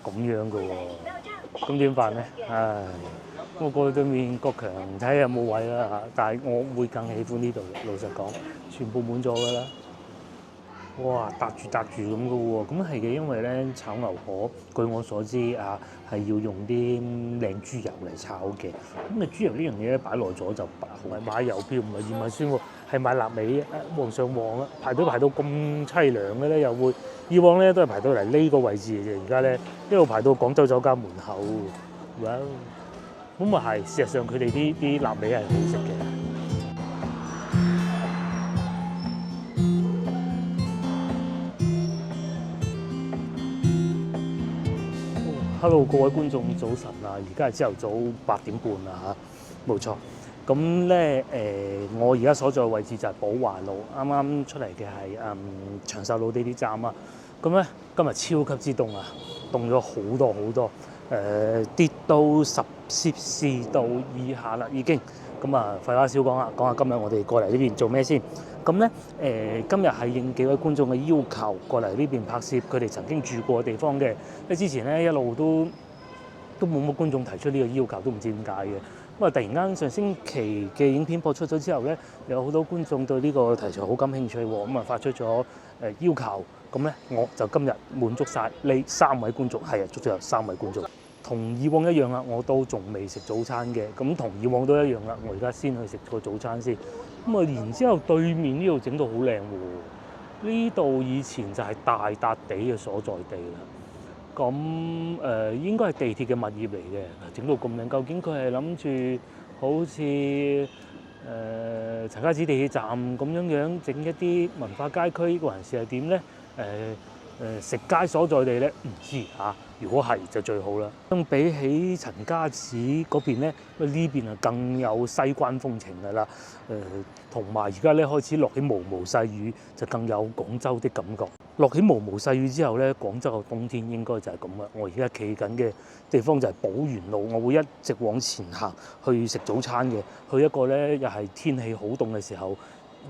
咁樣嘅喎，咁點辦咧？唉，我過去對面國強睇下有冇位啦嚇，但係我會更喜歡呢度嘅，老實講，全部滿咗㗎啦。哇，搭住咁嘅喎，咁係嘅，因為咧炒牛河，據我所知啊，係要用啲靚豬油嚟炒嘅。咁啊，豬油呢樣嘢咧擺耐咗就唔係買郵票，唔係芫荽酸喎，係買臘味皇上皇啊，排隊排到咁凄涼嘅咧，又會以往咧都係排到嚟呢個位置嘅啫，而家咧一路排到廣州酒家門口。哇！咁啊係，事實上佢哋啲臘味係好食嘅。Hello，各位觀眾早晨啊！而家係朝頭早8點半啦嚇，冇錯。咁咧我而家所在位置就係寶華路，啱啱出嚟嘅係長壽路地鐵站啊。咁咧今日超級之凍啊，凍咗好多好多，跌到10攝氏度以下啦已經。咁啊，廢話少講啦，講下今日我哋過嚟呢邊做咩先。咁咧今日係應幾位觀眾嘅要求過嚟呢邊拍攝佢哋曾經住過嘅地方嘅。因為之前咧一路都冇乜觀眾提出呢個要求，都唔知點解嘅。咁啊，突然間上星期嘅影片播出咗之後咧，有好多觀眾對呢個題材好感興趣喎，咁啊發出咗要求。咁咧我就今日滿足晒呢3位觀眾，係啊，足足有3位觀眾。同以往一樣啦，我都仲未食早餐嘅，咁同以往都一樣啦。我而家先去食個早餐先，咁啊然之後對面呢度整到好靚喎，呢度以前就係大笪地嘅所在地啦。咁應該係地鐵嘅物業嚟嘅，整到咁靚，究竟佢係諗住好似陳家祠地鐵站咁樣整一啲文化街區，還是係點咧？食街所在地咧，唔知嚇。如果係就最好啦。相比起陳家祠嗰邊咧，呢邊啊更有西關風情㗎啦。同埋而家咧開始落起毛毛細雨，就更有廣州的感覺。落起毛毛細雨之後咧，廣州嘅冬天應該就係咁啦。我而家企緊嘅地方就係寶源路，我會一直往前行去食早餐嘅，去一個咧又係天氣好凍嘅時候，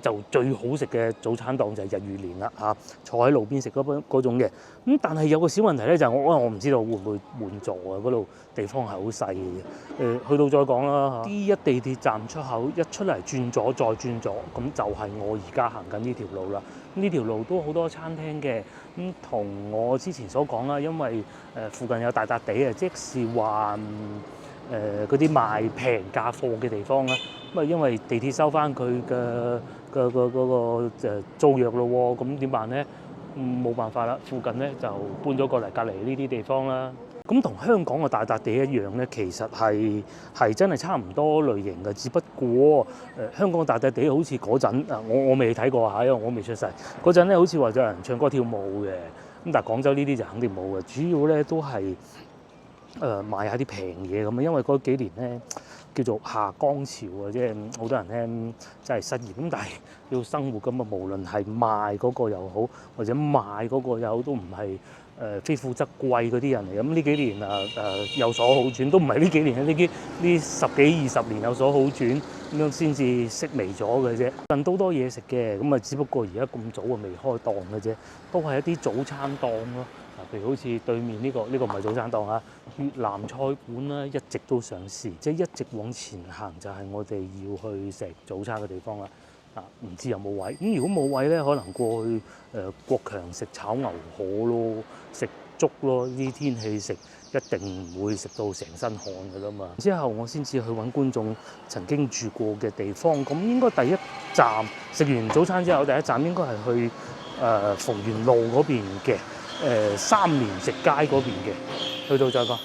就最好食嘅早餐檔就係日月蓮啦嚇，坐喺路邊食嗰種嘅。咁但係有個小問題咧，就係我唔知道會唔會滿座啊？嗰度地方係好細嘅。去到再講啦嚇。D1地鐵站出口一出嚟轉左再轉左，咁就係我而家行緊呢條路啦。呢條路都好多餐廳嘅，咁同我之前所講啦，因為附近有大笪地啊，即是話嗰啲賣平價貨嘅地方啦。咁啊，因為地鐵收翻佢嘅嗰個租約咯喎，咁點辦咧？冇辦法啦，附近咧就搬咗過嚟隔離呢啲地方啦。咁同香港嘅大笪地一樣咧，其實係真係差唔多類型嘅，只不過香港嘅大笪地好似嗰陣我未睇過嚇，因為我未出世嗰陣咧，好似話有人唱歌跳舞嘅。咁但係廣州呢啲就肯定冇嘅，主要咧都係賣下啲平嘢咁啊，因為嗰幾年咧叫做下江潮啊，即係好多人咧真係失業，咁但係要生活咁啊，無論係賣嗰個又好，或者賣嗰個又好，都唔係非富則貴嗰啲人嚟。咁呢幾年有所好轉，都唔係呢幾年，呢10幾20年有所好轉，咁樣先至式微咗嘅啫。近都多嘢食嘅，咁啊只不過而家咁早啊未開檔嘅啫，都係一啲早餐檔咯。譬如好似對面呢個唔係早餐檔啊，越南菜館啦，一直都上市，即係一直往前行就係我哋要去食早餐嘅地方啦。唔知有冇位？咁如果冇位咧，可能過去國強食炒牛河咯，食粥咯。呢啲天氣食一定唔會食到成身汗㗎啦嘛。之後我先至去揾觀眾曾經住過嘅地方。咁應該第一站食完早餐之後，第一站應該係去逢源路嗰邊嘅。3年食街嗰邊嘅，去到再講。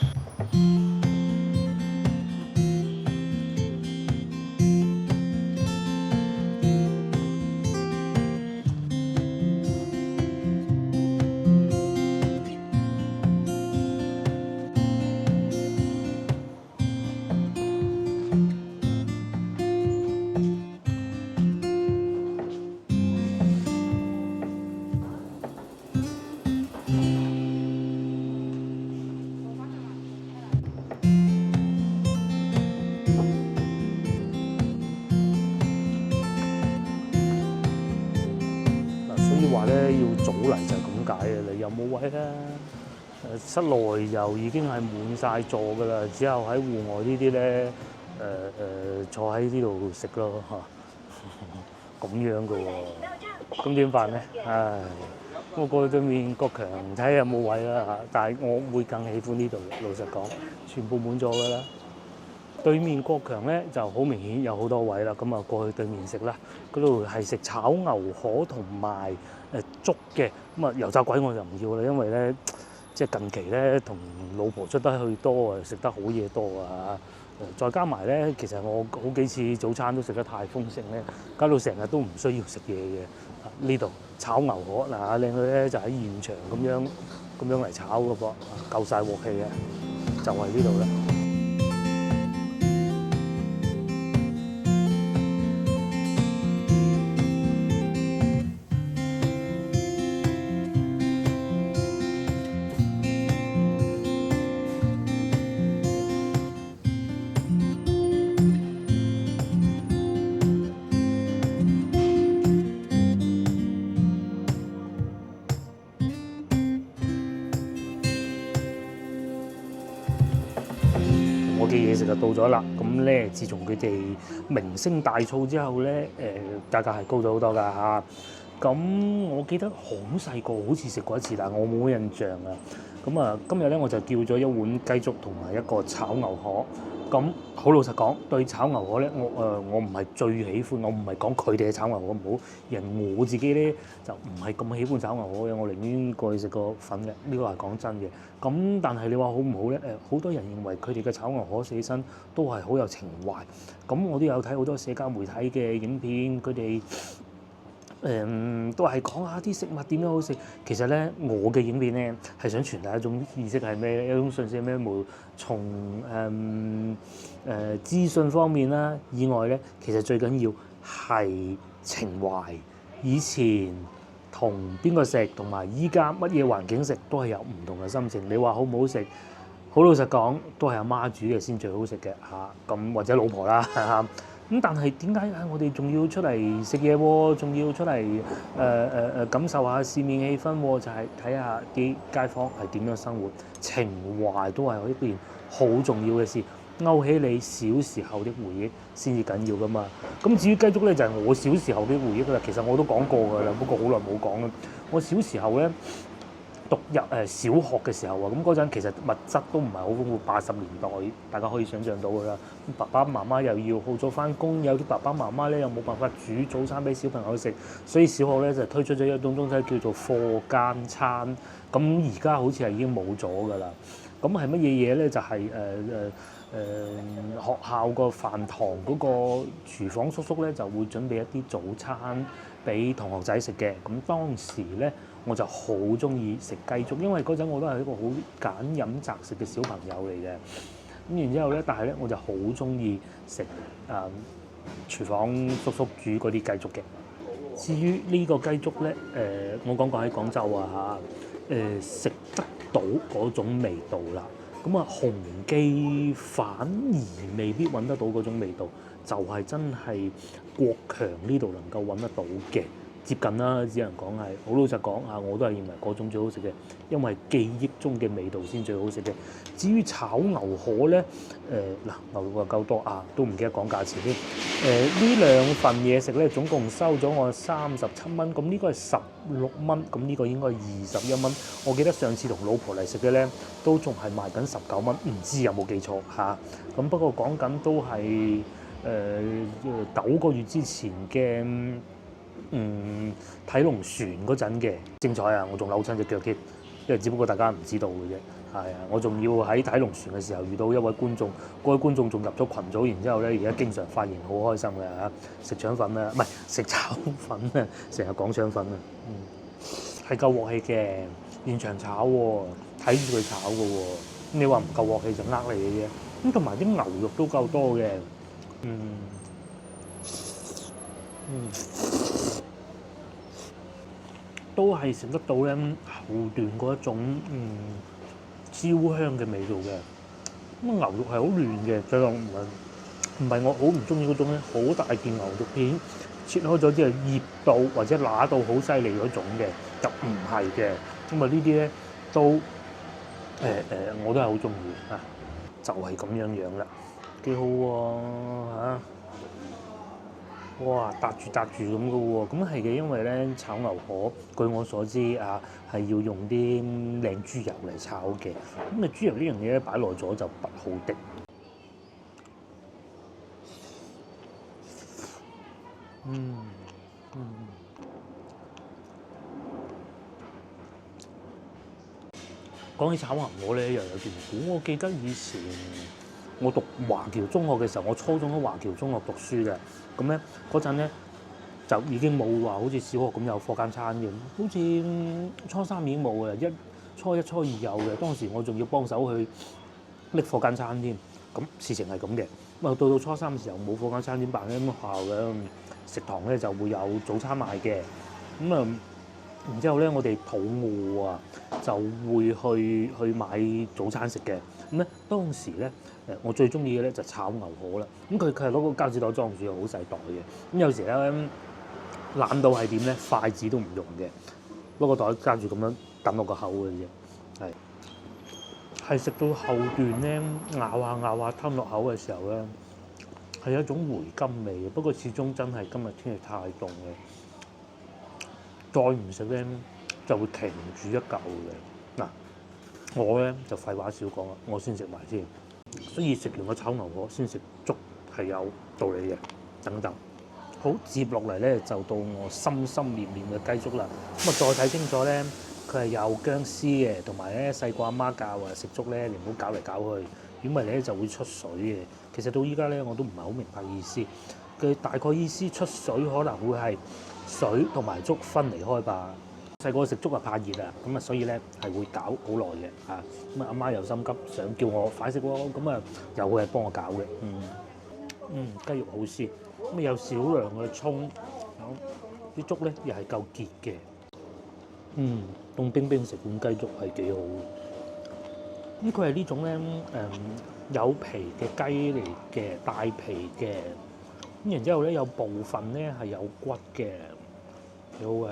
話咧要早嚟就係咁解嘅，你有冇位咧？室內又已經係滿晒座㗎啦，只有喺戶外呢啲咧坐喺呢度食咯嚇，咁樣嘅喎，咁點辦咧？唉，我過去對面國強睇下有冇位啦嚇，但係我會更喜歡呢度，老實講，全部滿咗㗎啦。對面國強咧就好明顯有好多位啦，咁啊過去對面食啦，嗰度係食炒牛河同埋粥嘅，咁啊油炸鬼我就唔要啦，因為咧即係近期咧同老婆出得去多啊，食得好嘢多啊，再加埋咧，其實我好幾次早餐都食得太豐盛咧，搞到成日都唔需要食嘢嘅。呢度炒牛河嗱，靚女咧就喺現場咁樣嚟炒嘅噃，夠晒鑊氣嘅，就係呢度啦。我嘅嘢食就到咗啦，咁咧自從佢哋名聲大噪之後咧，價格係高咗好多㗎嚇。咁我記得好細個好似食過一次，但係我冇乜印象啊。咁啊，今日咧我就叫咗一碗雞粥同埋一個炒牛河。咁好老實講，對炒牛河咧，我唔係最喜歡，我唔係講佢哋嘅炒牛河唔好，而係我自己咧就唔係咁喜歡炒牛河嘅，我寧願過去食個粉嘅，呢個係講真嘅。咁但係你話好唔好咧？好多人認為佢哋嘅炒牛河死身都係好有情懷。咁我都有睇好多社交媒體嘅影片，佢哋都係講下啲食物點樣好食。其實咧，我嘅影片咧係想傳達一種意識係咩？一種訊息係咩？無從資訊方面啦以外咧，其實最緊要係情懷。以前同邊個食，同埋依家乜嘢環境食都係有唔同嘅心情。你話好唔好食？好老實講，都係阿媽煮嘅先最好食嘅嚇。咁或者老婆啦嚇。咁但係點解我哋仲要出嚟食嘢喎？仲要出嚟感受下市面氣氛喎？就係睇下啲街坊係點樣生活，情懷都係一件好重要嘅事，勾起你小時候的回憶先至緊要噶嘛。咁至於雞粥咧，就係我小時候嘅回憶啦。其實我都講過㗎啦，不過好耐冇講啦。我小時候咧，讀入小學嘅時候啊，咁嗰陣其實物質都唔係好豐富，80年代大家可以想像到㗎啦。爸爸媽媽又要好早翻工，有啲爸爸媽媽咧又冇辦法煮早餐俾小朋友食，所以小學咧就推出咗一種東西叫做課間餐。咁而家好似係已經冇咗㗎啦。咁係乜嘢嘢咧？就係學校個飯堂嗰個廚房叔叔咧就會準備一啲早餐俾同學仔食嘅。咁當時咧我就好中意食雞粥，因為嗰陣我都係一個好揀飲擇食嘅小朋友嚟嘅。咁然之後咧，但係咧我就好中意食廚房叔叔煮嗰啲雞粥嘅。至於呢個雞粥咧，我講過喺廣州啊嚇，食得到嗰種味道啦。咁啊，紅記反而未必揾得到嗰種味道，就係真係國強呢度能夠揾得到嘅。接近啦，只能講係好老實講啊，我都係認為嗰種最好食嘅，因為記憶中嘅味道先最好食嘅。至於炒牛河咧，牛肉又夠多啊，都唔記得講價錢添。呢兩份嘢食咧，總共收咗我37蚊，咁呢個係16蚊，咁呢個應該係21蚊。我記得上次同老婆嚟食嘅咧，都仲係賣緊19蚊，唔知有冇記錯嚇。咁不過講緊都係9個月之前嘅。睇龍船嗰陣嘅精彩啊！我仲扭親隻腳添，因為只不過大家唔知道嘅啫。係啊，我仲要喺睇龍船嘅時候遇到一位觀眾，嗰位觀眾仲入咗群組，然之後咧而家經常發言，好開心嘅嚇，食腸粉啊，唔係食炒粉啊，成日講腸粉啊，係夠鑊氣嘅，現場炒喎，睇住佢炒嘅喎。你話唔夠鑊氣就呃你嘅啫。咁同埋啲牛肉都夠多嘅，都係食得到咧後段嗰一種焦香嘅味道嘅。咁牛肉係好嫩嘅，最後唔係我好唔中意嗰種咧，好大件牛肉片切開咗之後醃到或者揦到好犀利嗰種嘅，就唔係嘅。咁啊呢啲咧都我都係好中意啊，就係咁樣樣啦，幾好喎嚇！哇，搭住咁嘅喎，咁係嘅，因為咧炒牛河，據我所知啊，係要用啲靚豬油嚟炒嘅。咁啊，豬油呢樣嘢咧擺耐咗就不好的。嗯嗯。講起炒牛河咧，又有段故。我記得以前我讀華僑中學嘅時候，我初中喺華僑中學讀書嘅。咁咧嗰陣咧就已經冇話好似小學咁有課間餐嘅，好似初三已經冇嘅，初一、初二有嘅。當時我仲要幫手去拎課間餐添。咁事情係咁嘅。咁啊到初三嘅時候冇課間餐點辦咧？咁學校嘅食堂咧就會有早餐賣嘅。咁啊〜然之後咧，我哋肚餓啊，就會去買早餐食嘅。咁咧，當時咧，我最中意嘅咧就炒牛河啦。咁佢係攞個膠紙袋裝住，好細袋嘅。咁有時咧懶到係點咧，筷子都唔用嘅，攞個袋夾住咁樣揼落個口嘅啫。係食到後段咧，咬下吞落口嘅時候咧，係一種回甘味嘅。不過始終真係今日天氣太凍嘅。再唔食咧，就會停住一嚿嘅。嗱，我咧就廢話少講啦，我先食埋先。所以食完個炒牛河先食粥係有道理嘅。等等，好，接落嚟咧就到我心心念念嘅雞粥啦。咁啊，再睇清楚咧，佢係有薑絲嘅，同埋咧細個阿媽教話食粥咧，你唔好攪嚟攪去，如果唔係咧就會出水嘅。其實到依家咧我都唔係好明白意思。佢大概意思出水可能會係水同埋粥分離開吧。細個食粥啊怕熱啊，咁啊所以咧係會搞好耐嘅嚇。咁啊阿媽又心急，想叫我快食喎，咁啊又會係幫我搞嘅。雞肉好鮮，咁啊有少量嘅葱，啲粥咧又係夠結嘅。凍冰冰食碗雞粥係幾好。咁佢係呢種咧有皮嘅雞嚟嘅，帶皮嘅。咁然之後咧，有部分咧係有骨嘅，有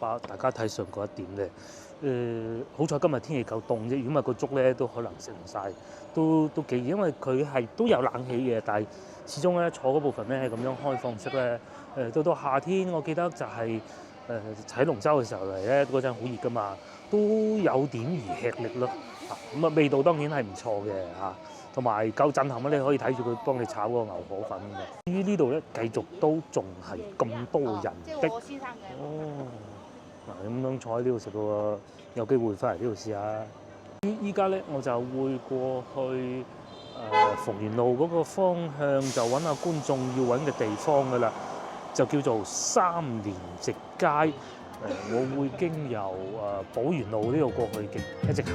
把大家睇上嗰一點咧。好彩今日天氣夠凍啫，如果唔係個粥咧都可能食唔晒，都幾，因為佢係都有冷氣嘅，但係始終咧坐嗰部分咧係咁樣開放式咧。到夏天，我記得就係喺龍舟嘅時候嚟咧，嗰陣好熱噶嘛，都有點而吃力咯。咁啊味道當然係唔錯嘅嚇，同埋夠震撼啊！你可以睇住佢幫你炒個牛河粉嘅。至於呢度咧，繼續都仲係咁多人的。哦，嗱咁樣坐喺呢度食嘅喎，有機會翻嚟呢度試下。依家咧我就會過去逢源路嗰個方向，就揾下觀眾要揾嘅地方㗎啦。就叫做三連直街，我會經由寶源路呢度過去嘅，一直行。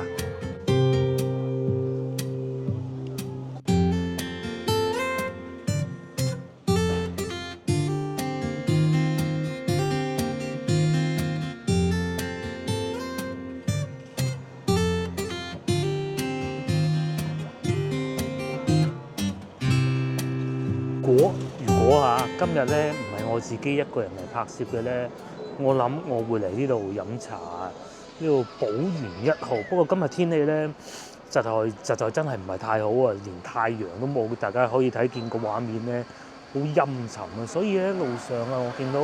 如果今日咧唔係我自己一個人嚟拍攝嘅咧，我諗我會嚟呢度飲茶，呢度寶源1號。不過今日天氣咧，實在真係唔係太好啊，連太陽都冇，大家可以睇見個畫面咧好陰沉啊。所以喺路上啊，我見到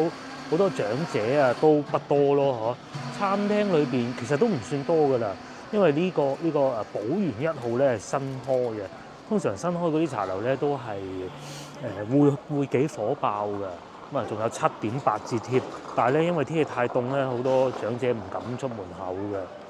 好多長者啊都不多咯，嗬。餐廳裏邊其實都唔算多噶啦，因為呢個寶源1號咧係新開嘅。通常新開嗰啲茶樓咧都係會幾火爆㗎，咁啊仲有7.8折貼。但係咧因為天氣太凍咧，好多長者唔敢出門口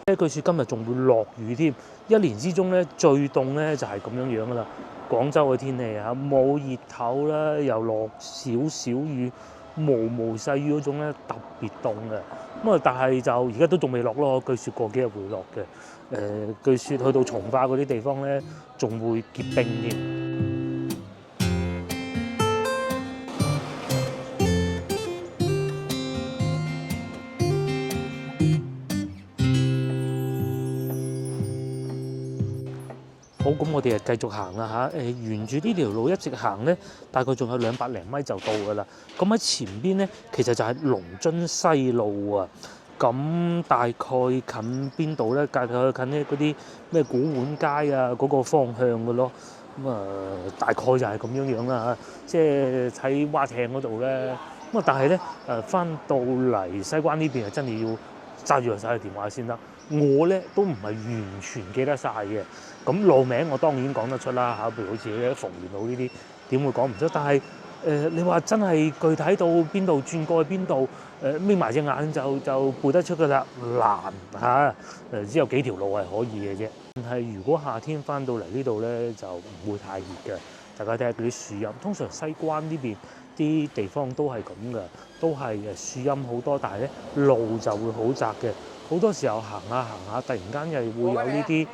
嘅。據說今日仲會落雨添，一年之中咧最凍咧就係咁樣樣㗎啦。廣州嘅天氣冇熱頭啦，又落少少雨，毛細雨嗰種咧特別凍嘅。咁啊但係就而家都仲未落咯，據說過幾日會落嘅。據說去到從化嗰啲地方咧，仲會結冰添。好，咁我哋繼續行啦嚇。沿住呢條路一直行咧，大概仲有200零米就到㗎啦。咁喺前邊咧，其實就係龍津西路啊。咁大概近邊度咧？大概近咧嗰啲咩古玩街啊嗰個方向嘅咯。咁大概就係咁樣樣啦嚇。即係喺蛙艇嗰度咧。咁但係咧翻到嚟西關呢邊係真係要揸住個手提電話先得。我咧都唔係完全記得晒嘅。咁路名我當然講得出啦嚇，譬如好似啲逢源路呢啲點會講唔出？但係你話真係具體到邊度轉過去邊度，眯埋隻眼就背得出㗎啦，難嚇。只有幾條路係可以嘅啫。但係如果夏天翻到嚟呢度咧，就唔會太熱嘅。大家睇下嗰啲樹蔭，通常西關呢邊啲地方都係咁嘅，都係樹蔭好多，但係咧路就會好窄嘅。好多時候行下行下，突然間又會有呢啲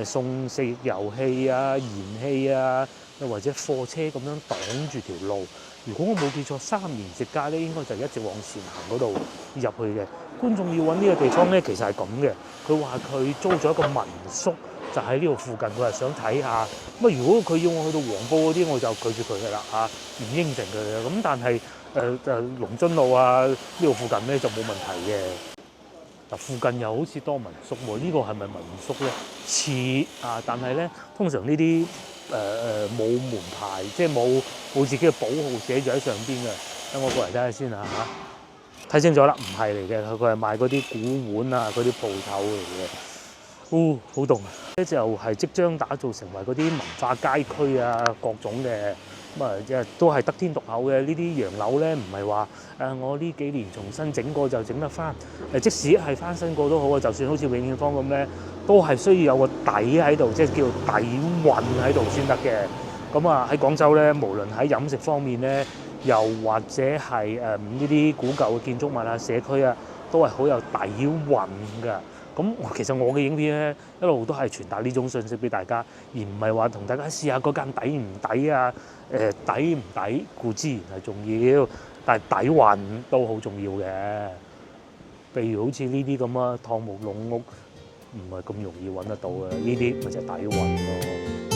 送食油氣啊、燃氣啊，又或者貨車咁樣擋住條路。如果我冇記錯，三年直街咧應該就一直往前行嗰度入去嘅。觀眾要揾呢個地方咧，其實係咁嘅。佢話佢租咗一個民宿，就喺呢度附近，佢係想睇下。咁啊，如果佢要我去到黃埔嗰啲，我就拒絕佢㗎啦嚇，唔應承佢嘅。咁但係龍津路啊呢度附近咧就冇問題嘅。嗱，附近又好似多民宿喎，呢個係咪民宿咧？似啊，但係咧通常呢啲冇門牌，即係冇自己嘅保號寫住喺上邊嘅。等我過嚟睇下先嚇。睇清楚啦，唔係嚟嘅，佢係賣嗰啲古玩啊，嗰啲鋪頭嚟嘅。好凍啊！呢就係即將打造成為嗰啲文化街區啊，各種嘅。咁即係都係得天獨厚嘅。呢啲洋樓咧，唔係話我呢幾年重新整過就整得翻。即使係翻新過都好啊，就算好似永慶坊咁咧，都係需要有個底喺度，即係叫底蘊喺度先得嘅。咁喺廣州咧，無論喺飲食方面咧，又或者係呢啲古舊嘅建築物啊、社區啊，都係好有底蘊㗎。咁其實我嘅影片咧，一路都係傳達呢種信息俾大家，而唔係話同大家試下嗰間抵唔抵啊？抵唔抵固之然係重要，但係底蘊都好重要嘅。譬如好似呢啲咁啊，趟木籠屋唔係咁容易揾得到嘅，呢啲咪就係底蘊咯。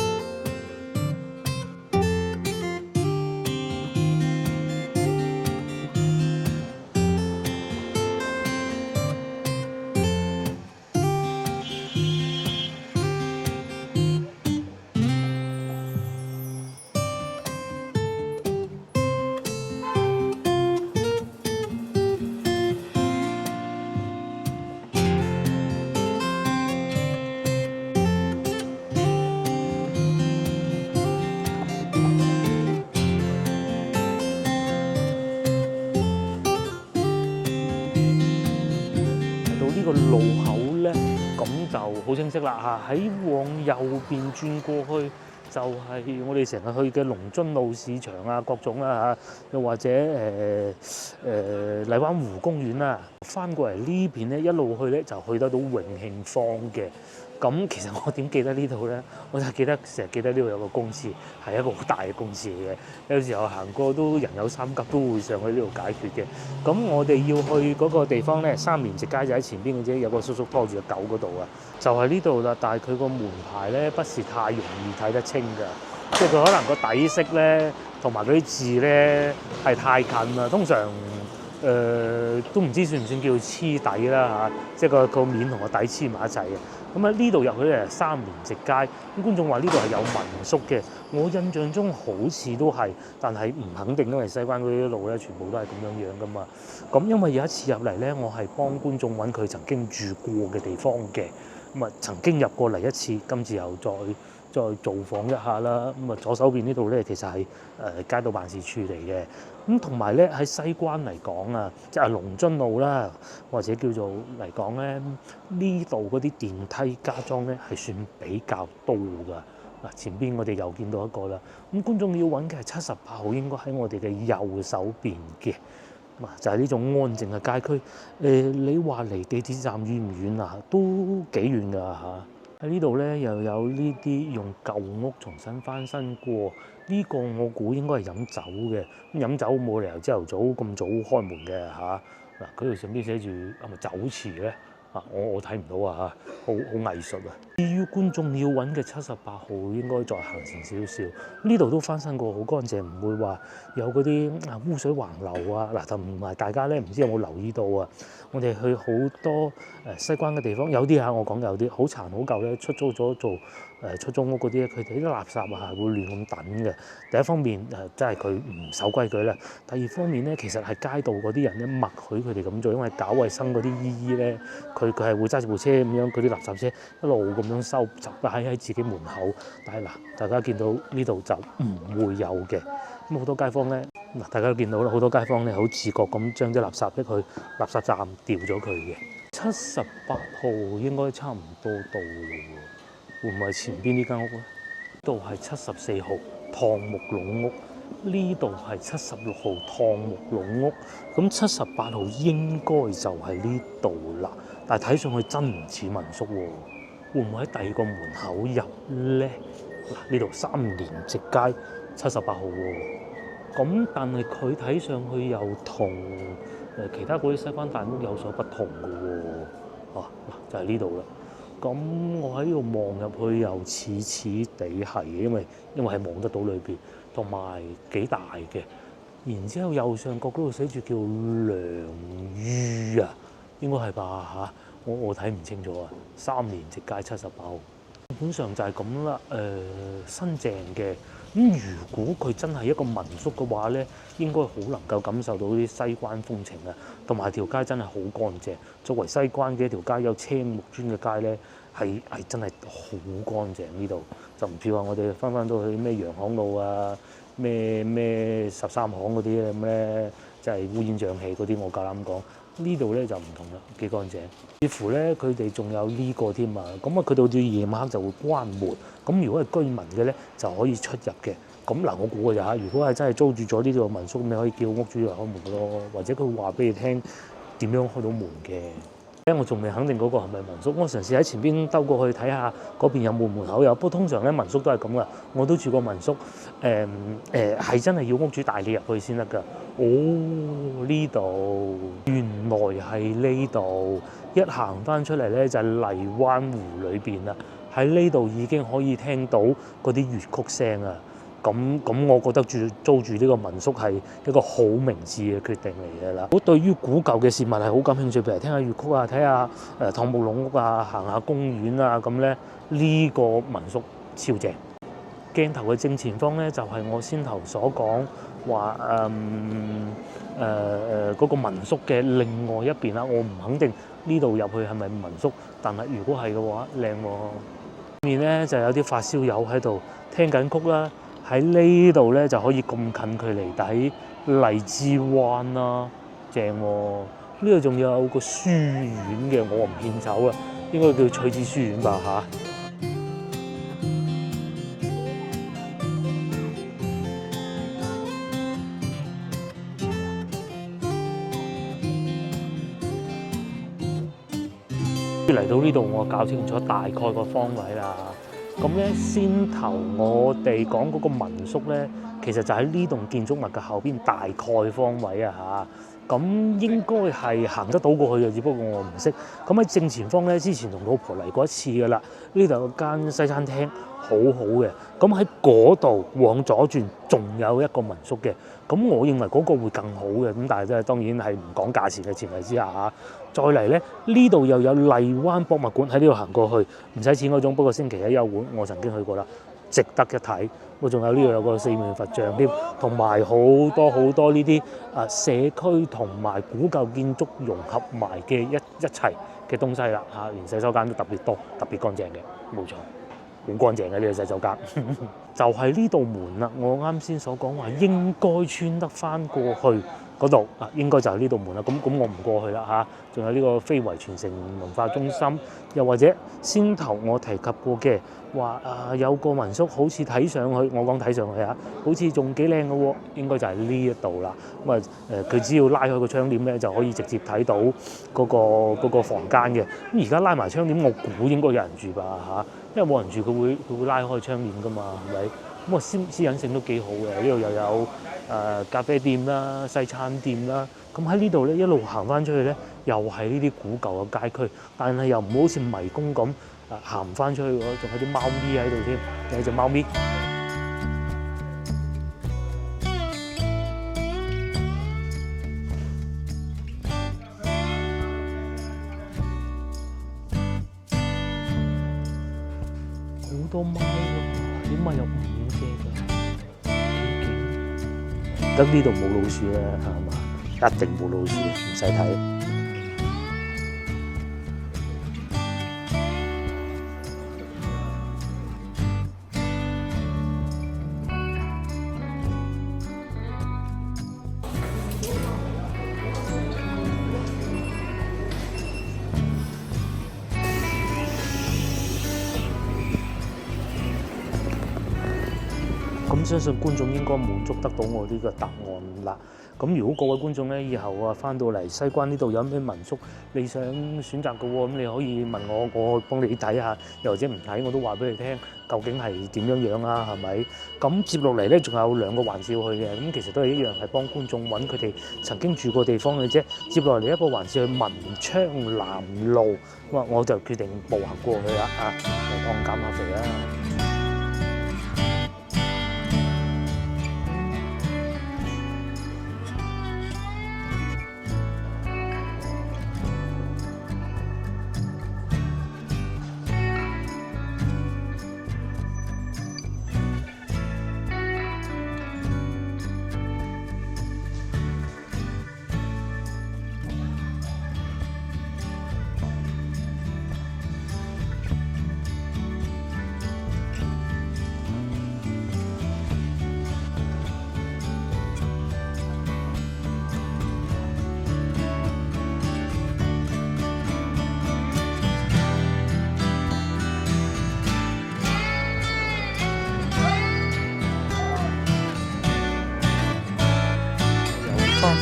個路口咧，咁就好清晰啦嚇。喺往右邊轉過去，就係我哋成日去嘅龍津路市場啊，各種啦嚇，又或者荔灣湖公園啦。翻過嚟呢邊咧，一路去咧就去得到永慶坊嘅。咁其實我點記得呢度咧？我就成日記得呢度有個公廁，係一個好大嘅公廁嚟嘅。有時候行過都人有三急，都會上去呢度解決嘅。咁我哋要去嗰個地方咧，三年直街就喺前邊嘅啫，有個叔叔拖住個狗嗰度啊，就係呢度啦。但係佢個門牌咧不是太容易睇得清㗎，即係佢可能個底色咧同埋嗰啲字咧係太近啦，通常。都唔知算唔算叫黐底啦嚇，即係個面同個底黐埋一齊嘅。咁呢度入去咧3年直街，咁觀眾話呢度係有民宿嘅，我印象中好似都係，但係唔肯定，因為西關嗰啲路咧全部都係咁樣樣噶嘛。咁因為有一次入嚟咧，我係幫觀眾揾佢曾經住過嘅地方嘅，咁曾經入過嚟一次，今次又再造訪一下啦。咁左手邊呢度咧其實係街道辦事處嚟嘅。咁同埋咧喺西關嚟講啊，即係龍津路啦，或者叫做嚟講咧，呢度嗰啲電梯加裝咧係算比較多㗎。嗱，前邊我哋又見到一個啦。咁觀眾要揾嘅係78號，應該喺我哋嘅右手邊嘅。就係呢種安靜嘅街區。你話離地鐵站遠唔遠啊？都幾遠㗎嚇。喺呢度咧又有呢啲用舊屋重新翻新過，呢個我估應該係飲酒嘅。咁飲酒冇理由朝頭早咁早開門嘅嚇。嗱，嗰度上邊寫住係咪酒池咧？我睇唔到啊嚇，好藝術啊！至於觀眾要揾嘅78號，應該再行前少少。呢度都翻新過，好乾淨，唔會話有嗰啲污水橫流啊。嗱，同埋大家咧，唔知有冇留意到啊？我哋去好多西關嘅地方，有啲我講有啲好殘好舊咧，出租咗做出租屋嗰啲咧，佢哋啲垃圾係會亂咁抌嘅。第一方面真係佢唔守規矩啦。第二方面咧，其實係街道嗰啲人咧默許佢哋咁做，因為搞衞生嗰啲姨姨咧，佢係會揸住部車咁樣，嗰啲垃圾車一路咁樣收集喺自己門口。但係嗱，大家見到呢度就唔會有嘅。咁好多街坊咧，嗱，大家都見到啦，好多街坊咧好自覺咁將啲垃圾拎去垃圾站掉咗佢嘅。78號應該差唔多到咯喎，會唔會係前邊呢間屋咧？呢度係74號燙木籠屋，呢度係76號燙木籠屋，咁78號應該就係呢度啦。但係睇上去真唔似民宿喎，會唔會喺第二個門口入咧？嗱，呢度3連直街78號喎，咁但係佢睇上去又同其他嗰啲西關大屋有所不同嘅喎。嗱，就係呢度啦。咁我喺呢度望入去又似地係，因為係望得到裏邊，同埋幾大嘅。然之後右上角嗰度寫住叫良裕啊，應該係吧嚇？我睇唔清楚啊。3連直街78號，基本上就係咁啦。新淨嘅。咁如果佢真係一個民宿嘅話咧，應該好能夠感受到啲西關風情啊，同埋條街真係好乾淨。作為西關嘅一條街有青木磚嘅街咧，係真係好乾淨。呢度就唔似話我哋翻到去咩洋行路啊、咩13行嗰啲咁咧，即係烏煙瘴氣嗰啲，我夠膽講。呢度咧就唔同啦，幾乾淨。似乎咧佢哋仲有呢個添啊，咁佢到到夜晚黑就會關門。咁如果係居民嘅咧，就可以出入嘅。咁嗱，我估嘅咋，如果係真係租住咗呢度民宿，咁你可以叫屋主嚟開門咯，或者佢會話俾你聽點樣開到門嘅。我仲未肯定嗰個係咪民宿，我嘗試喺前邊兜過去睇下嗰邊有冇門口有。不過通常咧民宿都係咁噶，我都住過民宿，係真係要屋主帶你入去先得㗎。呢度原來係呢度，一行翻出嚟咧就係荔灣湖裏邊啦。喺呢度已經可以聽到嗰啲粵曲聲啊！咁，我覺得租住呢個民宿係一個好明智嘅決定嚟嘅啦。我對於古舊嘅事物係好感興趣，譬如聽下粵曲啊，睇下燙木籠屋啊，行下公園啊，咁咧呢個民宿超正。鏡頭嘅正前方咧就係我先頭所講話嗰個民宿嘅另外一邊啦。我唔肯定呢度入去係咪民宿，但係如果係嘅話，靚喎。面咧就有啲發燒友喺度聽緊曲啦。喺呢度咧就可以咁近距離睇荔枝灣啦，正喎！呢度仲有個書院嘅，我唔獻醜啊，應該叫翠芝書院吧嚇。嚟到呢度，我搞清楚大概個方位啦。咁咧，先頭我哋講嗰個民宿咧，其實就喺呢棟建築物嘅後邊，大概方位啊嚇。咁應該係行得到過去嘅，只不過我唔識。咁喺正前方咧，之前同老婆嚟過一次㗎啦。呢度有間西餐廳，好好嘅。咁喺嗰度往左轉，仲有一個民宿嘅。咁我認為嗰個會更好嘅。咁但係真係當然係唔講價錢嘅前提之下嚇。再嚟咧，呢度又有荔灣博物館喺呢度行過去，唔使錢嗰種。不過星期一休館，我曾經去過啦，值得一睇。我仲有呢度有個四面佛像添，同埋好多呢啲社區同埋古舊建築融合埋嘅一齊嘅東西啦嚇，連洗手間都特別多，特別乾淨嘅，冇錯，好乾淨嘅呢個洗手間。就係呢道門啦，我啱先所講話應該穿得翻過去嗰度啊，應該就係呢道門啦。咁我唔過去啦嚇。仲有呢個非遺傳承文化中心，又或者先頭我提及過嘅話有個民宿，好似睇上去，我講睇上去啊，好似仲幾靚嘅喎，應該就係呢一度啦。咁佢只要拉開個窗簾咧，就可以直接睇到嗰個房間嘅。咁而家拉埋窗簾，我估應該有人住吧嚇，因為冇人住，佢會拉開窗簾噶嘛，係咪？咁私隱性都幾好嘅。呢度又有咖啡店啦、西餐店啦。咁喺呢度咧，一路行翻出去咧，又係呢啲古舊嘅街區，但係又唔好似迷宮咁行翻出去仲有啲貓咪喺度添，有隻貓咪。好多貓喎，起碼有5隻㗎，幾勁！得呢度冇老鼠啦，係嘛？一定冇老鼠，唔使睇。咁相信觀眾應該滿足得到我呢個答案啦。咁如果各位觀眾咧以後翻到嚟西關呢度有咩民宿你想選擇嘅喎，咁你可以問我，我幫你睇下，又或者唔睇我都話俾你聽，究竟係點樣樣啦，係咪？咁接落嚟咧仲有2個環節去嘅，咁其實都係一樣係幫觀眾揾佢哋曾經住過地方嘅啫。接落嚟一個環節去文昌南路，我就決定步行過去啦，我當減下肥啦。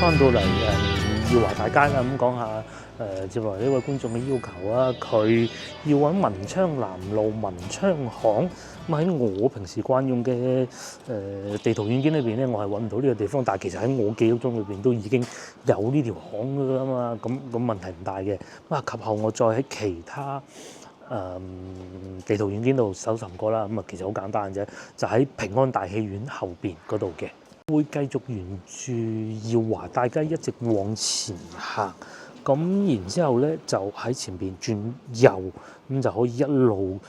翻到嚟耀華大街啦，咁講下接落嚟呢位觀眾嘅要求啊，佢要揾文昌南路文昌巷。咁喺我平時慣用嘅地圖軟件裏邊咧，我係揾唔到呢個地方，但係其實喺我記憶中裏邊都已經有呢條巷㗎啦嘛，咁問題唔大嘅。及後我再喺其他地圖軟件度搜尋過啦，其實好簡單啫，就喺平安大戲院後邊嗰度嘅。會繼續沿住耀華大街一直往前行，咁然之後咧就喺前邊轉右，咁就可以一路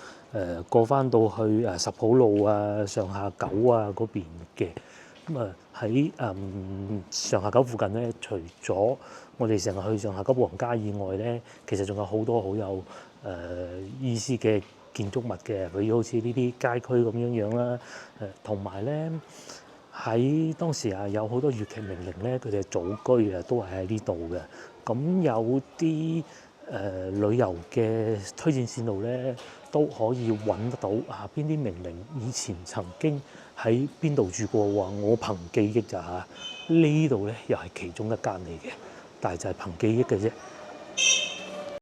過翻到去十普路上下九嗰邊嘅。咁喺上下九附近咧，除咗我哋成日去上下九步行街以外咧，其實仲有好多好有意思嘅建築物嘅，譬如好似呢啲街區咁樣樣啦，同埋咧。喺當時有好多粵劇名伶咧，佢哋祖居都係喺呢度嘅。咁有啲旅遊嘅推薦線路咧，都可以揾得到邊啲名伶以前曾經喺邊度住過。我憑記憶就呢度咧又係其中一間嚟嘅，但係就係憑記憶嘅啫。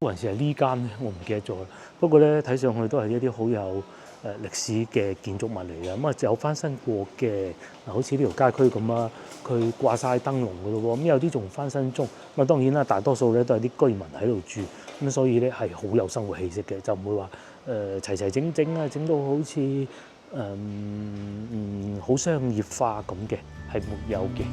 還是係呢間咧，我唔記得咗啦。不過咧睇上去都係一啲好有歷史嘅建築物嚟嘅，咁有翻新過嘅，好似呢條街區咁啊，佢掛晒燈籠嘅咯喎，咁有啲仲翻新中，咁當然啦，大多數咧都係啲居民喺度住，咁所以咧係好有生活氣息嘅，就唔會話齊齊整整整到好似好商業化咁嘅，係沒有嘅。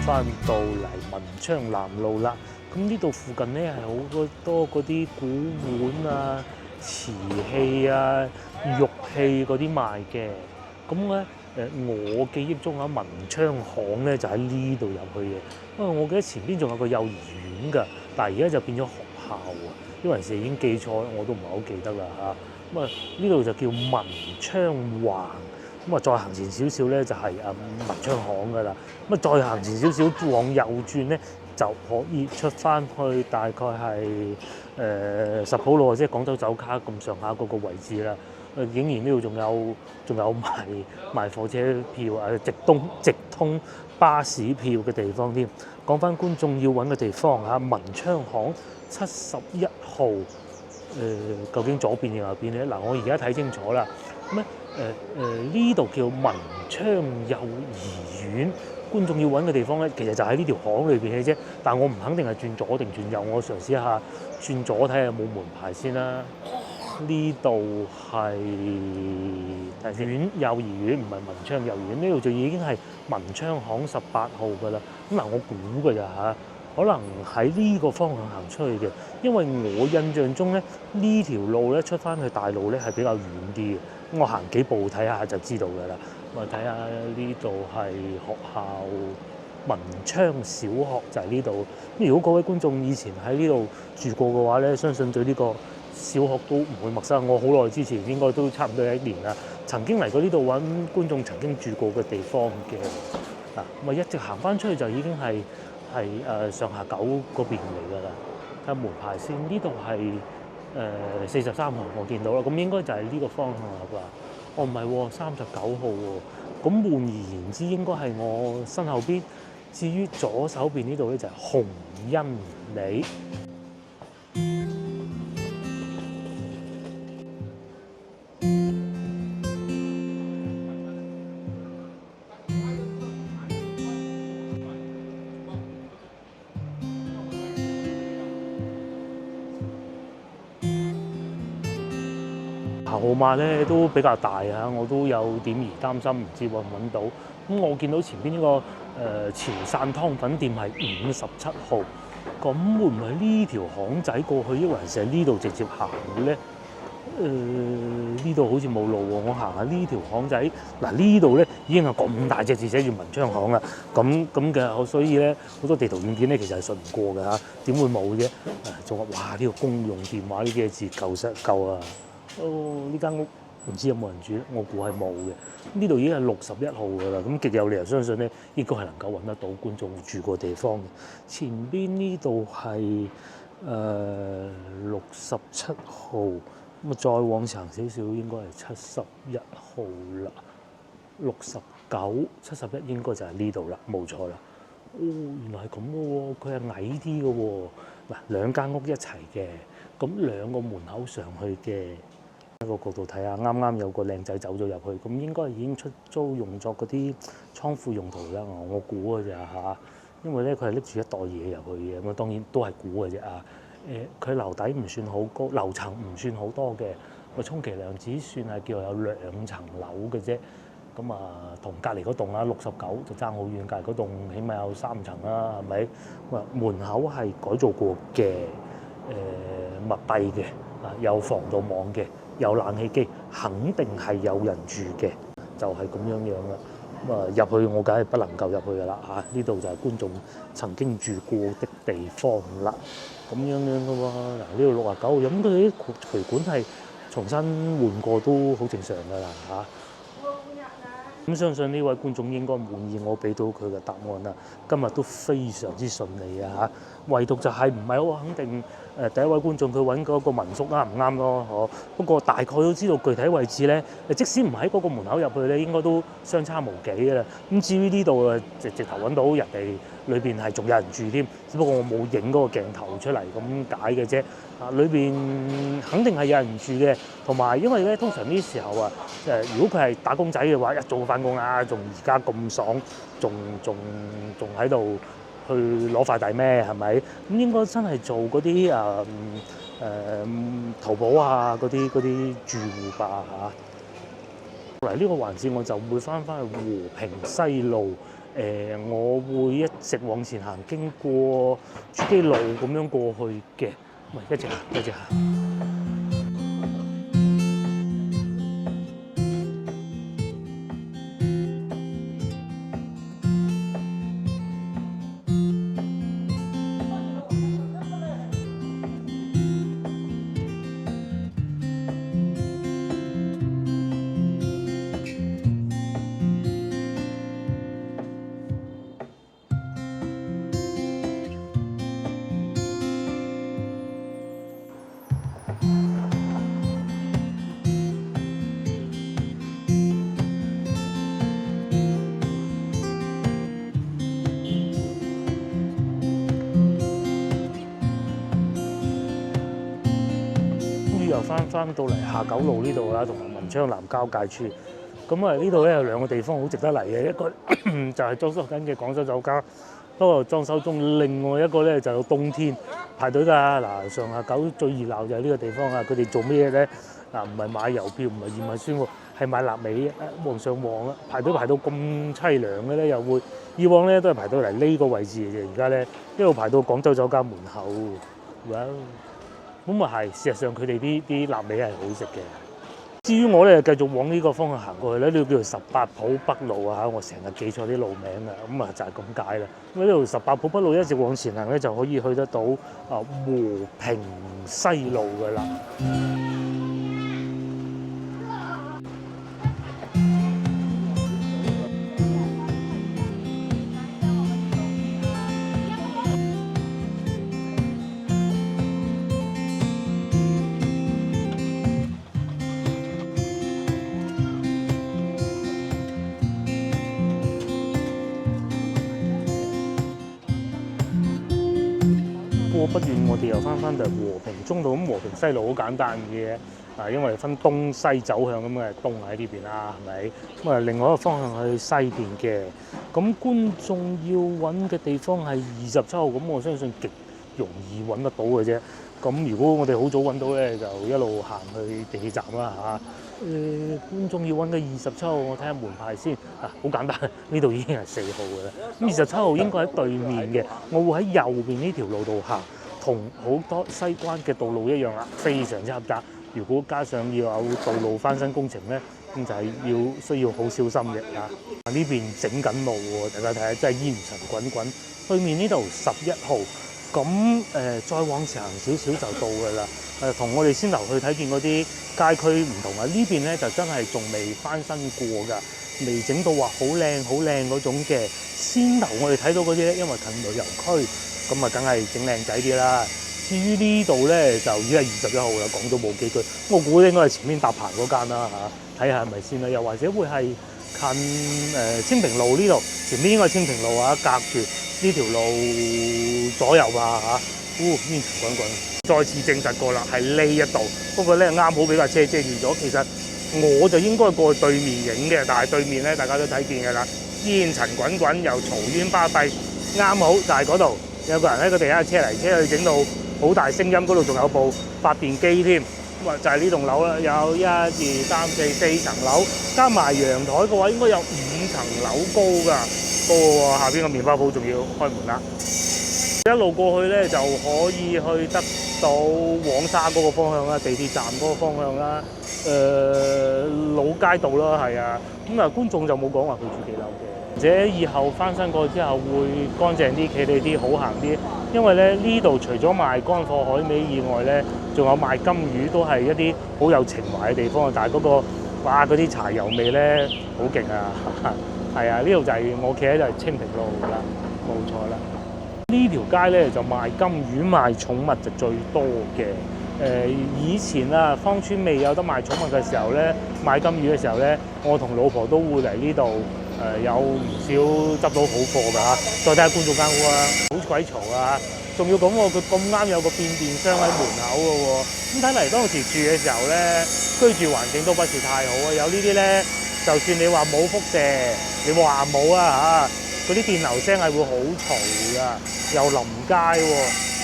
翻到嚟文昌南路啦，咁呢度附近咧係好多嗰啲古碗瓷器玉器嗰啲賣嘅。咁咧我記憶中文昌巷咧就喺呢度入去嘅。因為我記得前邊仲有個幼兒園㗎，但係而家就變咗學校啊。因為已經記錯，我都唔係好記得啦嚇。呢度就叫文昌橫。再行前少少咧就係文昌巷噶啦，再行前少少往右轉咧就可以出翻去大概係十號路或者廣州酒卡咁上下嗰個位置啦。竟然呢度仲有賣火車票啊，直通巴士票嘅地方添。講翻觀眾要揾嘅地方嚇，文昌巷71號，究竟左邊定右邊咧？嗱，我而家睇清楚啦。咁咧呢度叫文昌幼兒園。觀眾要揾嘅地方咧，其實就喺呢條巷裏邊嘅啫。但我唔肯定係轉左定轉右，我嘗試一下轉左睇下有冇門牌先啦。呢度係園幼兒園，唔係文昌幼兒園。呢度就已經係文昌巷18號㗎啦。咁嗱，我估㗎咋嚇，可能喺呢個方向行出去嘅，因為我印象中咧呢條路咧出翻去大路咧係比較遠啲嘅。我行幾步睇下就知道㗎啦。我睇下呢度係學校文昌小學，就係呢度。咁如果各位觀眾以前喺呢度住過嘅話咧，相信對呢個小學都唔會陌生。我好耐之前應該都差唔多1年啦，曾經嚟過呢度揾觀眾曾經住過嘅地方嘅。嗱，咁啊一直行翻出去就已經係上下九嗰邊嚟㗎啦。睇下門牌先，呢度係43號，我見到啦。咁應該就係呢個方向啦啩。哦，唔係喎，39號喎。咁換而言之，應該係我身後邊。至於左手邊呢度咧，就係洪恩里。號碼咧都比較大啊，我都有點而擔心，唔知揾唔揾到。咁我見到前邊呢個潮汕湯粉店係57號，咁會唔會呢條巷仔過去，抑或係呢度直接行嘅咧？呢度好似冇路喎，我行下呢條巷仔。嗱，呢度咧已經係咁大隻字寫住文昌巷啦，咁嘅，所以咧好多地圖軟件咧其實係信唔過㗎嚇，點會冇啫？仲話哇呢個公用電話呢幾個字夠啊！呢間屋唔知有冇人住咧，我估係冇嘅。呢度已經係61號㗎啦，咁極有理由相信咧，應該係能夠揾得到觀眾住過地方嘅。前邊呢度係67號，咁啊再往長少少應該係71號啦。69、71應該就係呢度啦，冇錯啦。哦，原來係咁嘅喎，佢係矮啲嘅喎。嗱，兩間屋一齊嘅，咁兩個門口上去嘅。一個角度睇下，啱啱有個靚仔走咗入去，咁應該已經出租用作嗰啲倉庫用途啦。我估嘅咋嚇，因為咧佢係拎住一袋嘢入去嘅，咁啊當然都係估嘅啫啊。佢樓底唔算好高，樓層唔算好多嘅，個充其量只算係叫有2層樓嘅啫。咁啊，同隔離嗰棟啦69就爭好遠，隔離嗰棟起碼有3層啦，係咪？咁啊門口係改造過嘅，密閉嘅，有防盜網嘅。有冷氣機，肯定係有人住嘅，就係咁樣啦。咁啊入去我梗係不能夠入去㗎啦嚇，呢度就係觀眾曾經住過的地方啦。咁樣嘅喎，嗱呢度69號，咁佢啲渠管係重新換過都好正常㗎啦嚇。咁相信呢位觀眾應該滿意我俾到佢嘅答案啦。今日都非常之順利啊嚇，唯獨就係唔係好肯定第一位觀眾佢揾嗰個民宿啱唔啱咯？嗬，不過大概都知道具體位置咧，即使唔喺嗰個門口入去咧，應該都相差無幾嘅啦。咁至於呢度啊，直頭揾到人哋裏邊係仲有人住添，只不過我冇影嗰個鏡頭出嚟咁解嘅啫。啊，裏邊肯定係有人住嘅，同埋因為咧通常呢啲時候啊，如果佢係打工仔嘅話，一早返工啦，仲而家咁爽，仲喺度去攞快遞咩？係咪？咁應該真係做嗰啲淘寶啊嗰啲住戶吧嚇。嚟呢個環節我就會翻去和平西路，我會一直往前行，經過珠璣路咁樣過去嘅。喂，一直行。翻到嚟下九路呢度啦，同埋文昌南交界處。咁啊，呢度咧有兩個地方好值得嚟嘅，一個就係裝修緊嘅廣州酒家，不過裝修中；另外一個咧就有冬天排隊㗎。嗱，上下九最熱鬧就係呢個地方啊！佢哋做咩咧？嗱，唔係買郵票，唔係驗核酸喎，係買臘味皇上皇啊！排到咁凄涼嘅咧，又會以往咧都係排到嚟呢個位置嘅啫，而家咧一路排到廣州酒家門口。哇！咁啊係，事實上佢哋啲臘味係好食嘅。至於我咧繼續往呢個方向行過去咧，呢度叫做18浦北路啊！我成日記錯啲路名啊，咁啊就係咁解啦。咁呢度18浦北路一直往前行咧，就可以去得到和平西路噶啦。過不遠，我哋又翻到和平中路。咁和平西路好簡單嘅嘢，因為分東西走向咁嘅，東喺呢邊啦，係咪？咁啊，另外一個方向去西邊嘅。咁觀眾要揾嘅地方係27號，咁我相信極容易揾得到嘅啫。咁如果我哋好早揾到咧，就一路行去地鐵站啦嚇。觀眾要揾嘅27號，我睇下門牌先。好簡單，呢度已經係4號嘅啦。咁27號應該喺對面嘅，我會喺右邊呢條路度行，同好多西關嘅道路一樣啦，非常之狹窄。如果加上要有道路翻新工程咧，咁就係需要好小心嘅嚇。呢邊整緊路喎，大家睇下，真係煙塵滾滾。對面呢度11號。咁再往前行少少就到㗎啦。同我哋先頭去睇見嗰啲街區唔同啊，呢邊咧就真係仲未翻新過㗎，未整到話好靚嗰種嘅。先頭我哋睇到嗰啲咧，因為近旅遊區，咁啊梗係整靚仔啲啦。至於呢度咧就已經係21號啦，講到冇幾句，我估應該係前面搭棚嗰間啦嚇，睇下係咪先啦。又或者會係近清平路呢度，前面應該係清平路啊，隔住呢條路左右吧嚇。煙塵滾滾，再次證實過啦，係呢一度。不過咧啱好俾架車遮住咗，其實我就應該過去對面影嘅，但係對面咧大家都睇見㗎啦，煙塵滾滾又嘈冤巴閉，啱好就係嗰度有個人喺個地下車嚟車去，整到好大聲音，嗰度仲有部發電機添。咁啊就係呢棟樓啦，有1、2、3、4層樓，加埋陽台嘅話應該有5層樓高㗎。不過下邊個麵包鋪仲要開門啦。一路過去咧就可以去得到黃沙嗰個方向啦，地鐵站嗰個方向啦，老街道啦，係啊。咁啊觀眾就冇講話佢住幾樓嘅，或者以後翻新過之後會乾淨啲、企理啲、好行啲。因為咧呢度除咗賣乾貨海味以外咧，仲有賣金魚，都係一啲好有情懷嘅地方。但係嗰個哇嗰啲柴油味咧好勁啊！係啊，呢度就係我企喺就係清平路啦，冇錯啦。呢條街咧就賣金魚、賣寵物就最多嘅。以前啊，芳村未有得賣寵物嘅時候咧，賣金魚嘅時候咧，我同老婆都會嚟呢度，有唔少執到好貨㗎嚇。再睇下觀眾間屋啊，好鬼嘈啊！仲要講喎，佢咁啱有個變電箱喺門口㗎喎。咁睇嚟當時住嘅時候咧，居住環境都不是太好啊。有呢啲咧，就算你話冇輻射，你話冇啊嚇，嗰啲電流聲係會好嘈㗎，又臨街喎。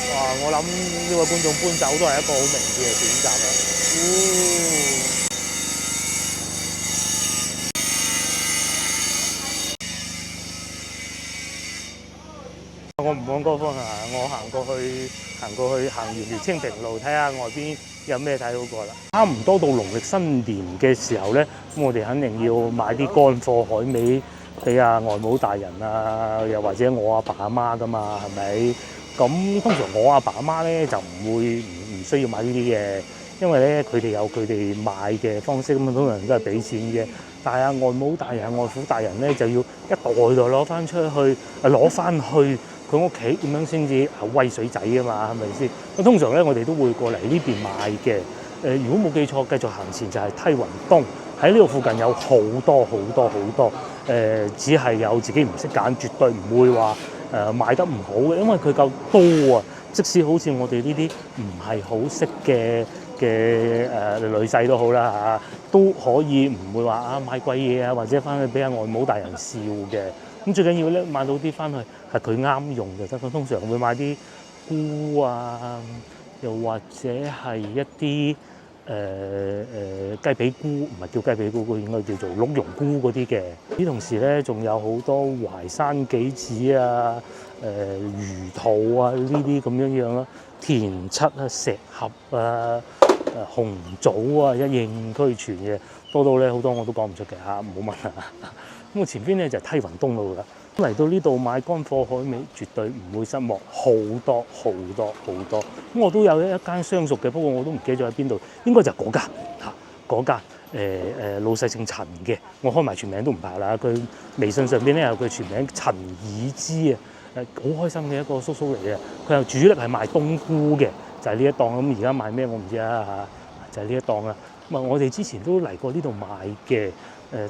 哇！我諗呢位觀眾搬走都係一個好明智嘅選擇啊！我唔往嗰個方向行，我行過去行完條清平路，睇下外邊有咩睇好過啦。差唔多到農曆新年嘅時候咧，咁我哋肯定要買啲乾貨海味俾阿外母大人啊，又或者我阿爸阿媽噶嘛，係咪？咁通常我阿爸阿媽咧就唔需要買呢啲嘅，因為咧佢哋有佢哋買嘅方式，咁通常都係俾錢嘅。但係外母大人、外父大人咧就要一袋就攞翻出去，攞翻去佢屋企咁樣先至威水仔啊嘛，係咪先？咁通常咧我哋都會過嚟呢邊買嘅。如果冇記錯，繼續行前就係梯雲東，喺呢度附近有好多，只係有自己唔識揀，絕對唔會話賣得唔好嘅，因為佢夠多啊。即使好似我哋呢啲唔係好識嘅嘅女婿都好啦嚇，都可以唔會話買貴嘢啊，或者翻去俾阿外母大人笑嘅。咁最緊要咧買到啲翻去係佢啱用就得。通常會買啲菇啊，又或者係一啲雞髀菇，唔係叫雞髀菇，應該叫做鹿茸菇嗰啲嘅。啲同時咧仲有好多淮山杞子啊、魚肚啊呢啲咁樣啦，田七啊、石盒啊、紅棗啊，一應俱全嘅，多到咧好多我都講唔出嘅嚇，唔好問啊。咁我前邊咧就係梯雲東路啦。嚟到呢度買乾貨海味，絕對唔會失望，好多。咁我都有一間相熟嘅，不過我都唔記得咗喺邊度，應該就係嗰間嚇，嗰間老細姓陳嘅，我開埋全名都唔怕啦。佢微信上邊咧有佢全名陳以之啊，好開心嘅一個叔叔嚟嘅。佢又主力係賣冬菇嘅，就係呢一檔。咁而家賣咩我唔知啊嚇，就係呢一檔啦。咁啊，我哋之前都嚟過呢度買嘅。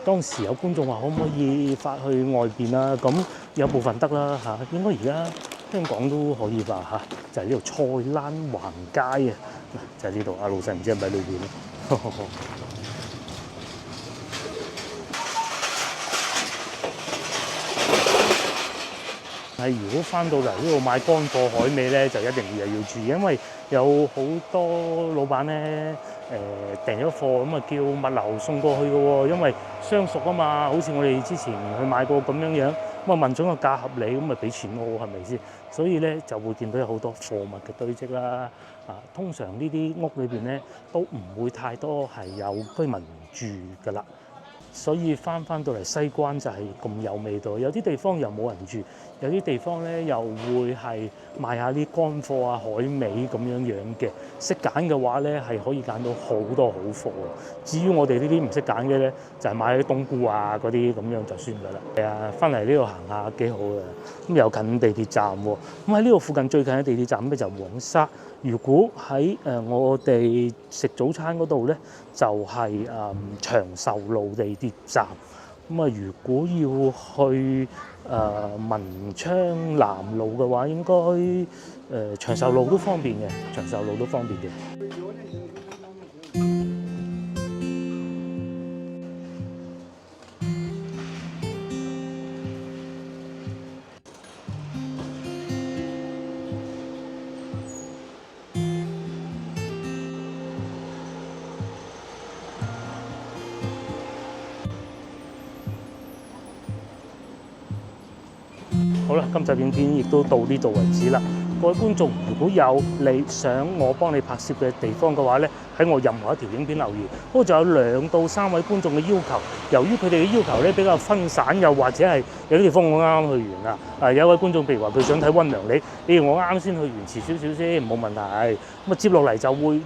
當時有觀眾話可唔可以發去外邊啊？咁有部分得啦嚇，應該而家香港都可以吧嚇，就係呢度菜欄橫街啊，就係呢度。阿老細唔知係咪喺裏邊咧？係如果翻到嚟呢度買乾貨海味咧，就一定要注意，因為有好多老闆咧訂咗貨咁啊，叫物流送過去嘅喎，因為相熟啊嘛，好似我哋之前去買過咁樣樣，咁啊問咗個價合理，咁咪俾錢我係咪先？所以咧就會見到有好多貨物嘅堆積啦。通常呢啲屋裏邊咧都唔會太多係有居民住㗎啦。所以翻到嚟西關就係咁有味道，有啲地方又冇人住，有啲地方咧又會係賣下啲乾貨啊、海味咁樣嘅。識揀嘅話咧，係可以揀到好多好貨。至於我哋呢啲唔識揀嘅咧，就係買啲冬菇啊嗰啲咁樣就算㗎啦。係啊，翻嚟呢度行下幾好嘅，咁又近地鐵站喎。咁喺呢度附近最近嘅地鐵站咧就黃沙。如果喺我哋食早餐嗰度咧，就係長壽路地鐵站。咁啊，如果要去文昌南路嘅話，應該長壽路都方便嘅，長壽路都方便嘅。好啦，今集影片亦都到呢度為止啦。各位觀眾，如果有你想我幫你拍攝嘅地方嘅話咧，喺我任何一條影片留言。不過仲有2到3位觀眾嘅要求，由於佢哋嘅要求咧比較分散，又或者係有啲地方我啱啱去完啦。有一位觀眾譬如話佢想睇溫良里，我啱先去完遲少少先，冇問題。咁啊接落嚟就會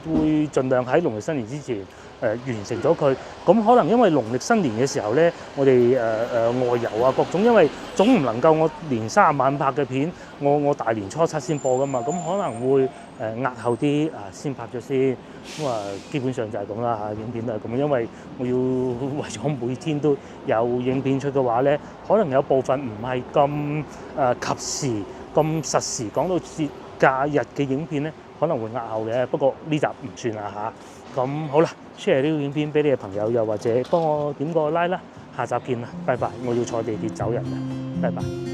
盡量喺農曆新年之前完成咗佢。咁可能因為農曆新年嘅時候咧，我哋外遊啊各種，因為總唔能夠我年30晚拍嘅片，我大年初7先播噶嘛，咁可能會押後啲先拍咗先。咁基本上就係咁啦嚇，影片都係咁，因為我要為咗每天都有影片出嘅話咧，可能有部分唔係咁及時、咁實時講到節假日嘅影片咧，可能會押後嘅。不過呢集唔算啦嚇。咁好啦 ，share 呢個影片俾你嘅朋友，又或者幫我點個 like 啦。下集見啦，拜拜！我要坐地鐵走人啦，拜拜。